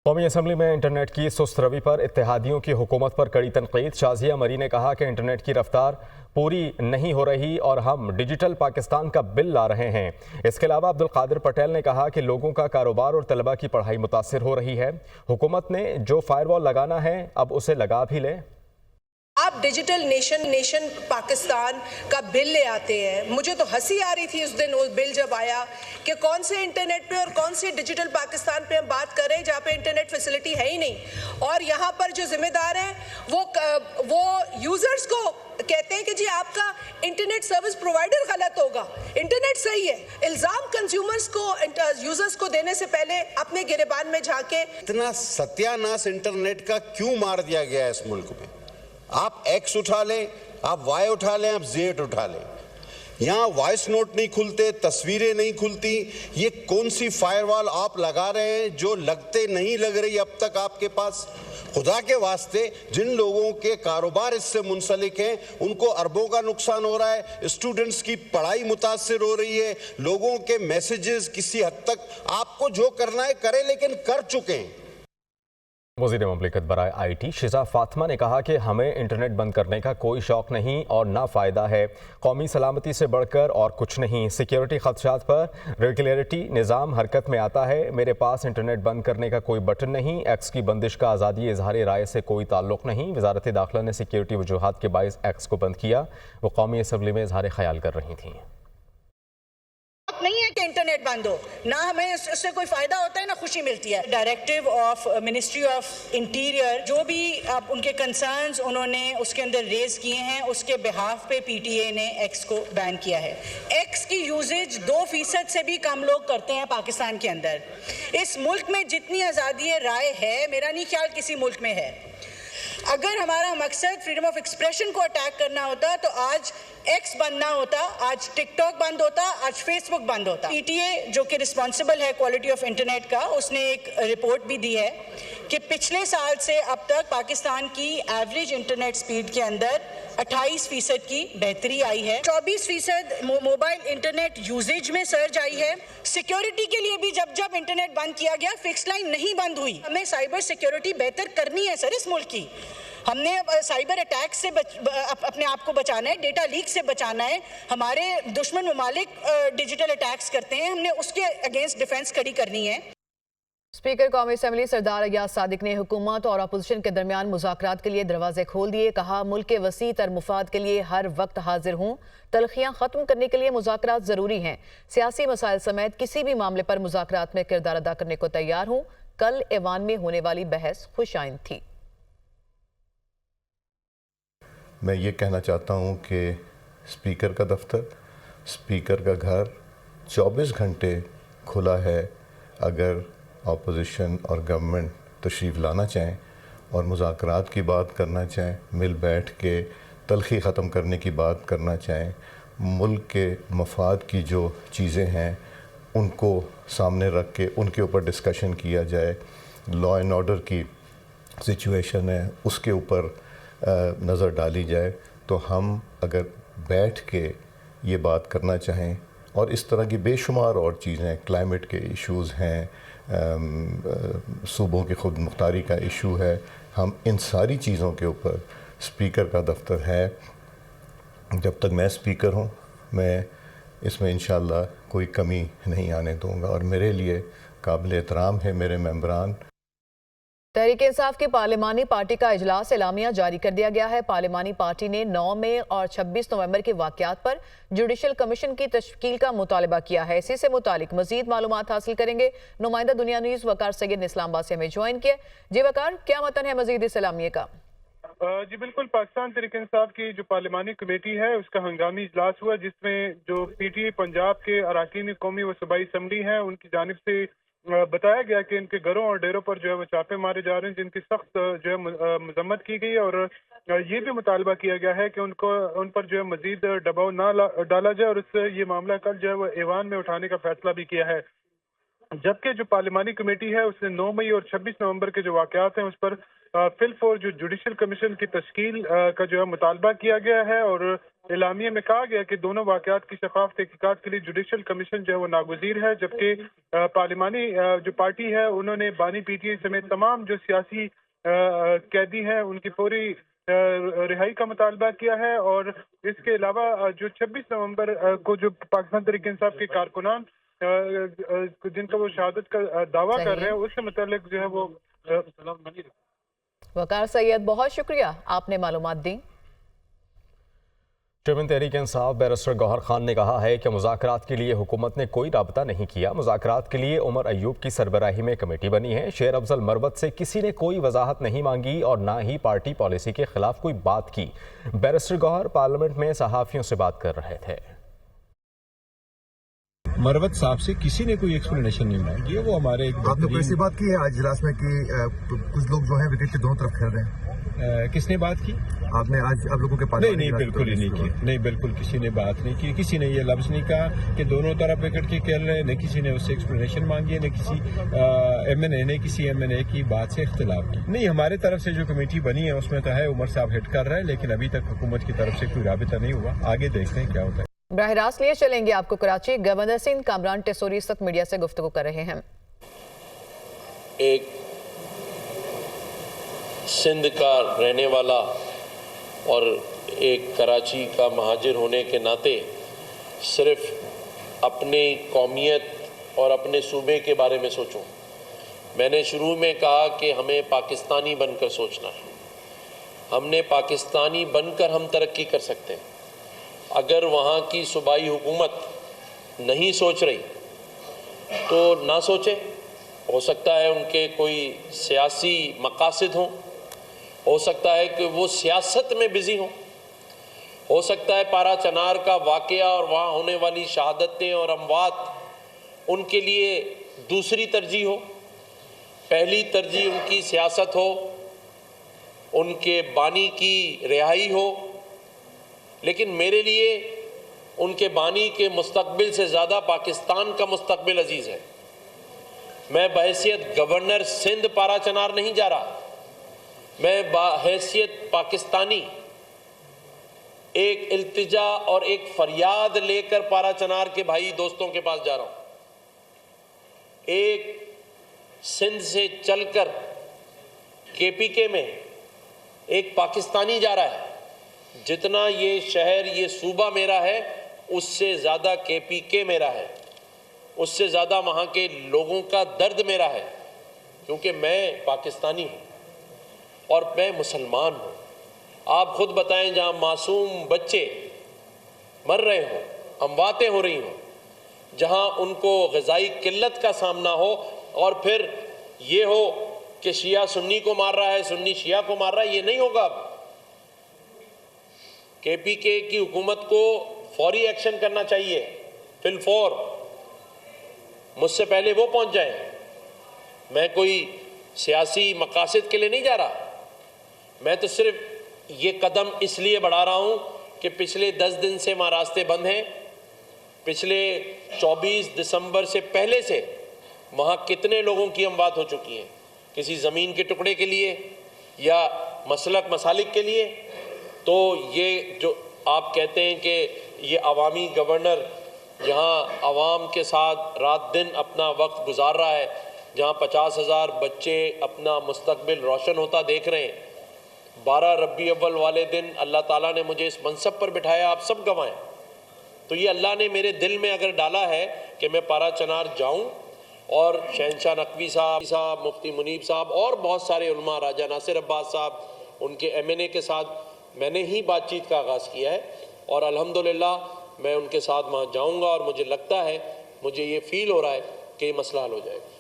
कौमी असम्बली में इंटरनेट की सुस्त रवि पर इत्तेहादियों की हुकूमत पर कड़ी तनकीद। शाज़िया मरी ने कहा कि इंटरनेट की रफ्तार पूरी नहीं हो रही और हम डिजिटल पाकिस्तान का बिल ला रहे हैं। इसके अलावा अब्दुल कादिर पटेल ने कहा कि लोगों का कारोबार और तलबा की पढ़ाई मुतासिर हो रही है। हुकूमत ने जो फायरवॉल लगाना है अब उसे लगा भी ले। आप डिजिटल नेशन पाकिस्तान का बिल ले आते हैं। मुझे तो हंसी आ रही थी उस दिन वो बिल जब आया कि कौन से इंटरनेट पे और कौन से डिजिटल पाकिस्तान पे हम बात कर रहे हैं जहाँ पे इंटरनेट फैसिलिटी है ही नहीं। और यहाँ पर जो जिम्मेदार हैं वो यूजर्स को कहते हैं कि जी आपका इंटरनेट सर्विस प्रोवाइडर गलत होगा, इंटरनेट सही है। इल्जाम कंज्यूमर्स को यूजर्स को देने से पहले अपने गिरेबान में झांके। इतना सत्यानाश इंटरनेट का क्यों मार दिया गया है इस मुल्क में? आप एक्स उठा लें, आप वाई उठा लें, आप जेड उठा लें, यहाँ वॉइस नोट नहीं खुलते, तस्वीरें नहीं खुलती। ये कौन सी फायरवॉल आप लगा रहे हैं जो लगते नहीं लग रही अब तक आपके पास? खुदा के वास्ते जिन लोगों के कारोबार इससे मुंसलिक हैं उनको अरबों का नुकसान हो रहा है, स्टूडेंट्स की पढ़ाई मुतासिर हो रही है, लोगों के मैसेजेस किसी हद तक आपको जो करना है करें, लेकिन कर चुके हैं। वज़ीर ममलिकत बराए IT शिजा फातिमा ने कहा कि हमें इंटरनेट बंद करने का कोई शौक़ नहीं और ना फ़ायदा है। कौमी सलामती से बढ़कर और कुछ नहीं। सिक्योरिटी ख़दशात पर रेगुलेटरी निज़ाम हरकत में आता है। मेरे पास इंटरनेट बंद करने का कोई बटन नहीं। एक्स की बंदिश का आज़ादी इज़हार राय से कोई ताल्लुक़ नहीं। वज़ारत दाखिला ने सिक्योरिटी वजूहात के बाइस एक्स को बंद किया। वो कौमी असम्बली में इज़हार ख्याल कर रही थीं। नहीं है कि इंटरनेट बंद हो, ना हमें इससे कोई फायदा होता है ना खुशी मिलती है। Directive of ministry of interior जो भी उनके कंसर्न्स उन्होंने उसके अंदर रेज किए हैं उसके बिहाफ पे PTA ने एक्स को बैन किया है। एक्स की यूजेज 2% से भी कम लोग करते हैं पाकिस्तान के अंदर। इस मुल्क में जितनी आज़ादी राय है मेरा नहीं ख्याल किसी मुल्क में है। अगर हमारा मकसद फ्रीडम ऑफ एक्सप्रेशन को अटैक करना होता तो आज एक्स बंद ना होता, आज टिकटॉक बंद होता, आज फेसबुक बंद होता। PTA जो कि रिस्पॉन्सिबल है क्वालिटी ऑफ इंटरनेट का, उसने एक रिपोर्ट भी दी है कि पिछले साल से अब तक पाकिस्तान की एवरेज इंटरनेट स्पीड के अंदर 28% की बेहतरी आई है। 24% मोबाइल इंटरनेट यूजेज में सर्ज आई है। सिक्योरिटी के लिए भी जब जब इंटरनेट बंद किया गया फिक्स लाइन नहीं बंद हुई। हमें साइबर सिक्योरिटी बेहतर करनी है सर इस मुल्क की। हमने साइबर अटैक से अपने आप को बचाना है, डेटा लीक से बचाना है। हमारे दुश्मन ममालिक डिजिटल अटैक्स करते हैं, हमने उसके अगेंस्ट डिफेंस खड़ी करनी है। स्पीकर कौमी असम्बली सरदार अय्याज सादिक ने हुकूमत और अपोजिशन के दरमियान मुज़ाकरात के लिए दरवाजे खोल दिए। कहा मुल्क के वसी तर मुफाद के लिए हर वक्त हाजिर हूँ। तलखियाँ ख़त्म करने के लिए मुज़ाकरात ज़रूरी हैं। सियासी मसाइल समेत किसी भी मामले पर मुज़ाकरात में किरदार अदा करने को तैयार हूँ। कल ऐवान में होने वाली बहस खुशाइंद थी। मैं ये कहना चाहता हूँ कि स्पीकर का दफ्तर, स्पीकर का घर 24 घंटे खुला है। अगर अपोजिशन और गवर्नमेंट तशरीफ़ लाना चाहें और मुज़ाकरात की बात करना चाहें, मिल बैठ के तलखी ख़त्म करने की बात करना चाहें, मुल्क के मफाद की जो चीज़ें हैं उनको सामने रख के उनके ऊपर डिस्कशन किया जाए, लॉ एंड ऑर्डर की सिचुएशन है उसके ऊपर नज़र डाली जाए, तो हम अगर बैठ के ये बात करना चाहें और इस तरह की बेशुमार और चीज़ें, क्लाइमेट के इश्यूज़ हैं, सूबों की खुद मुख्तारी का इशू है, हम इन सारी चीज़ों के ऊपर स्पीकर का दफ्तर है। जब तक मैं स्पीकर हूँ मैं इसमें इंशाअल्लाह कोई कमी नहीं आने दूँगा और मेरे लिए काबिल एहतराम है मेरे मेंबरान। तहरीक इंसाफ की पार्लिमानी पार्टी का इजलास एलामिया जारी कर दिया गया है। पार्लिमानी पार्टी ने 9 मई और 26 नवंबर के वाक़यात पर जुडिशल कमीशन की तश्कील का मुतालबा किया है। इसी से मुतालिक मजीद मालूमात हासिल करेंगे। नुमाइंदा दुनिया न्यूज़ वकार सैयद ने इस्लामाबाद से हमें ज्वाइन किया। जी वकार, क्या मतन है मजीद इस एलामिया का? जी बिल्कुल, पाकिस्तान तहरीक इंसाफ की जो पार्लिमानी कमेटी है उसका हंगामी इजलास हुआ जिसमें जो PTA पंजाब के अरकान कौमी व सूबाई असम्बली हैं उनकी जानिब से बताया गया कि इनके घरों और डेरों पर जो है वो छापे मारे जा रहे हैं, जिनकी सख्त जो है मजम्मत की गई और ये भी मुतालबा किया गया है कि उन पर जो है मजीद दबाव ना डाला जाए और इससे ये मामला कल जो है वो ऐवान में उठाने का फैसला भी किया है। जबकि जो पार्लिमानी कमेटी है उसने 9 मई और 26 नवंबर के जो वाकयात हैं उस पर फिलफौर जो जुडिशल कमीशन की तश्कील का जो है मुतालबा किया गया है, और एलामिया में कहा गया कि दोनों वाकयात की शफाफ तहकीकात के लिए जुडिशल कमीशन जो है वो नागुज़ीर है। जबकि पार्लिमानी जो पार्टी है उन्होंने बानी PTI समेत तमाम जो सियासी कैदी हैं उनकी फौरी रिहाई का मुतालबा किया है। और इसके अलावा जो 26 नवंबर को जो पाकिस्तान तहरीक इंसाफ के कारकुनान जिनका वो शहादत का दावा कर रहे हैं उससे मुतालिक जो है वो वकार सैयद, बहुत शुक्रिया, आपने मालूमात दी। चेयरमैन तहरीक इंसाफ बैरिस्टर गौहर खान ने कहा है कि मुज़ाकरात के लिए हुकूमत ने कोई राब्ता नहीं किया। मुज़ाकरात के लिए उमर अयूब की सरबराही में कमेटी बनी है। शेर अफजल मरवत से किसी ने कोई वजाहत नहीं मांगी और ना ही पार्टी पॉलिसी के खिलाफ कोई बात की। बैरिस्टर गौहर पार्लियामेंट में सहाफ़ियों से बात कर रहे थे। मरवत साहब से किसी ने कोई एक्सप्लेनेशन नहीं मांगी है। वो हमारे आपने कोई ऐसी बात की है आज इजलास में कि कुछ लोग जो है विकेट के दोनों तरफ खेल रहे हैं? किसने बात की? आपने आज आप लोगों के पास? नहीं, बिल्कुल ही नहीं की। नहीं, बिल्कुल किसी ने बात नहीं की। किसी ने ये लफ्ज नहीं कहा कि दोनों तरफ विकेट के खेल रहे हैं। न किसी ने उससे एक्सप्लेनेशन मांगी है, न किसी MNA ने किसी MNA की बात से इख्तिलाफ की। नहीं, हमारे तरफ से जो कमेटी बनी है उसमें तो है उमर साहब हेड कर रहा है, लेकिन अभी तक हुकूमत की तरफ से कोई राबिता नहीं हुआ। आगे देखते हैं क्या होता है। बराह रास्त लिए चलेंगे आपको कराची। गवर्नर सिंध कामरान टेसोरी इस वक्त मीडिया से गुफ्तगू कर रहे हैं। एक सिंध का रहने वाला और एक कराची का महाजिर होने के नाते सिर्फ अपनी कौमियत और अपने सूबे के बारे में सोचूं। मैंने शुरू में कहा कि हमें पाकिस्तानी बनकर सोचना है। हमने पाकिस्तानी बनकर हम तरक्की कर सकते हैं। अगर वहाँ की सूबाई हुकूमत नहीं सोच रही तो ना सोचे। हो सकता है उनके कोई सियासी मकासद हों, हो सकता है कि वो सियासत में बिजी हों, हो सकता है पारा चनार का वाक़या और वहाँ होने वाली शहादतें और अमवात उनके लिए दूसरी तरजीह हो। पहली तरजीह उनकी सियासत हो, उनके बानी की रिहाई हो, लेकिन मेरे लिए उनके बानी के मुस्तकबिल से ज़्यादा पाकिस्तान का मुस्तकबिल अजीज़ है। मैं बहैसियत गवर्नर सिंध पारा चनार नहीं जा रहा, मैं बहैसियत पाकिस्तानी एक इल्तिजा और एक फरियाद लेकर पारा चनार के भाई दोस्तों के पास जा रहा हूँ। एक सिंध से चलकर KPK में एक पाकिस्तानी जा रहा है। जितना ये शहर ये सूबा मेरा है उससे ज़्यादा KPK मेरा है, उससे ज़्यादा वहाँ के लोगों का दर्द मेरा है, क्योंकि मैं पाकिस्तानी हूँ और मैं मुसलमान हूँ। आप खुद बताएं, जहाँ मासूम बच्चे मर रहे हों, अमवातें हो रही हों, जहाँ उनको ग़िज़ाई किल्लत का सामना हो और फिर ये हो कि शिया सुन्नी को मार रहा है, सुन्नी शिया को मार रहा है, ये नहीं होगा। अब KPK की हुकूमत को फौरी एक्शन करना चाहिए, फिलफौर। मुझसे पहले वो पहुंच जाए। मैं कोई सियासी मकासद के लिए नहीं जा रहा। मैं तो सिर्फ ये कदम इसलिए बढ़ा रहा हूं कि पिछले 10 दिन से वहाँ रास्ते बंद हैं। पिछले 24 दिसंबर से पहले से वहाँ कितने लोगों की अमवात हो चुकी है, किसी ज़मीन के टुकड़े के लिए या मसलक मसालिक के लिए। तो ये जो आप कहते हैं कि ये अवामी गवर्नर जहाँ आवाम के साथ रात दिन अपना वक्त गुजार रहा है, जहाँ 50,000 बच्चे अपना मुस्तकबिल रोशन होता देख रहे हैं। 12 रबी अव्वल वाले दिन अल्लाह ताला ने मुझे इस मनसब पर बिठाया, आप सब गवाएं। तो ये अल्लाह ने मेरे दिल में अगर डाला है कि मैं पारा चनार जाऊं और शहनशाह नकवी साहब, मुफ्ती मुनीब साहब और बहुत सारे उलमा, राजा नासिर अब्बास साहब, उनके MNA के साथ मैंने ही बातचीत का आगाज़ किया है और अल्हम्दुलिल्लाह मैं उनके साथ वहाँ जाऊँगा और मुझे लगता है, मुझे ये फील हो रहा है कि ये मसला हल हो जाएगा।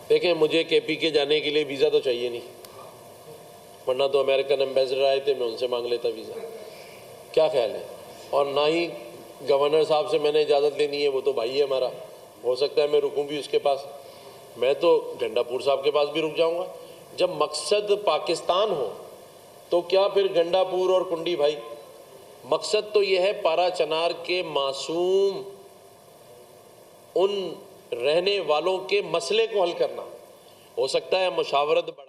देखें, मुझे KPK जाने के लिए वीज़ा तो चाहिए नहीं, वरना तो अमेरिकन एम्बेसडर आए थे, मैं उनसे मांग लेता वीज़ा। क्या ख्याल है? और ना ही गवर्नर साहब से मैंने इजाज़त लेनी है, वो तो भाई है हमारा। हो सकता है मैं रुकूं भी उसके पास, मैं तो गंडापुर साहब के पास भी रुक जाऊंगा। जब मकसद पाकिस्तान हो तो क्या फिर गंडापुर और कुंडी भाई? मकसद तो यह है पारा चनार के मासूम उन रहने वालों के मसले को हल करना। हो सकता है मुशावरत बढ़ाए।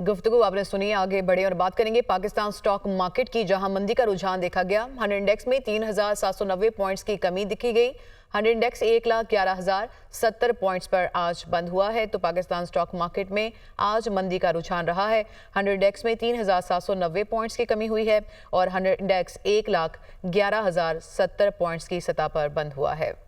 गुफ्तगू आपने सुनी, आगे बढ़े और बात करेंगे पाकिस्तान स्टॉक मार्केट की, जहां मंदी का रुझान देखा गया। 100 इंडेक्स में 3,790 पॉइंट्स की कमी दिखी गई। 100 इंडेक्स 1,11,070 पॉइंट्स पर आज बंद हुआ है। तो पाकिस्तान स्टॉक मार्केट में आज मंदी का रुझान रहा है। 100 इंडेक्स में 3,790 पॉइंट्स की कमी हुई है और 100 इंडेक्स 1,11,070 पॉइंट्स की सतह पर बंद हुआ है।